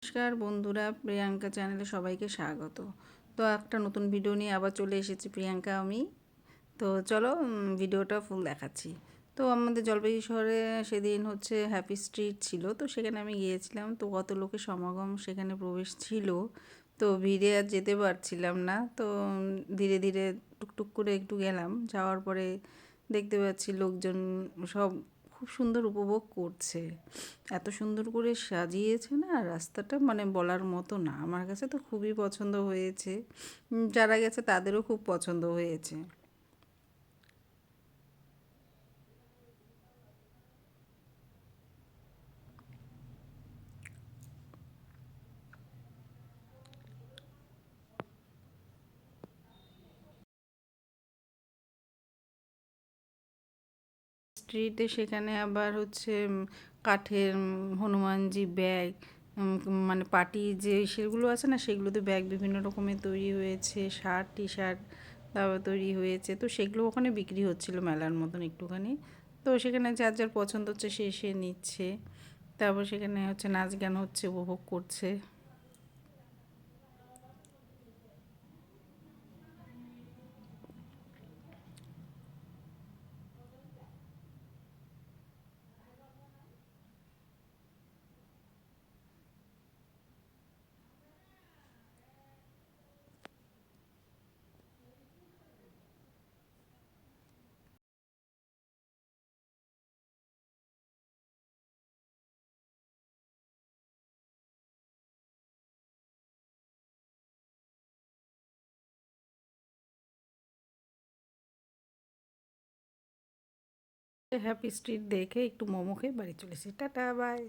নমস্কার বন্ধুরা, প্রিয়াঙ্কা চ্যানেলে সবাইকে স্বাগত। তো একটা নতুন ভিডিও নিয়ে আবার চলে এসেছি প্রিয়াঙ্কা আমি। তো চলো ভিডিওটা ফুল দেখাচ্ছি। তো আমাদের জলপাইগুড়ি শহরে সেদিন হচ্ছে হ্যাপি স্ট্রিট ছিল, তো সেখানে আমি গিয়েছিলাম। তো কত লোকের সমাগম সেখানে প্রবেশ ছিল, তো ভিড়ে আর যেতে পারছিলাম না। তো ধীরে ধীরে টুকটুক করে একটু গেলাম, যাওয়ার পরে দেখতে পাচ্ছি লোকজন সব খুব সুন্দর উপভোগ করছে। এত সুন্দর করে সাজিয়েছে না রাস্তাটা, মানে বলার মতো না। আমার কাছে তো খুবই পছন্দ হয়েছে, যারা গেছে তাদেরও খুব পছন্দ হয়েছে। স্ট্রিটে সেখানে আবার হচ্ছে কাঠের হনুমানজি ব্যাগ, মানে পার্টি যে সেগুলো আছে না, সেগুলোতে ব্যাগ বিভিন্ন রকমের তৈরি হয়েছে, শার্ট টি শার্ট তারপর তৈরি হয়েছে। তো সেগুলো ওখানে বিক্রি হচ্ছিল মেলার মতন একটুখানি। তো সেখানে যার যার পছন্দ হচ্ছে সে সে নিচ্ছে। তারপর সেখানে হচ্ছে নাচ গান হচ্ছে, উপভোগ করছে। হ্যাপি স্ট্রিট দেখে একটু মোমো খেয়ে বাড়ি চলেছি। Tata, by.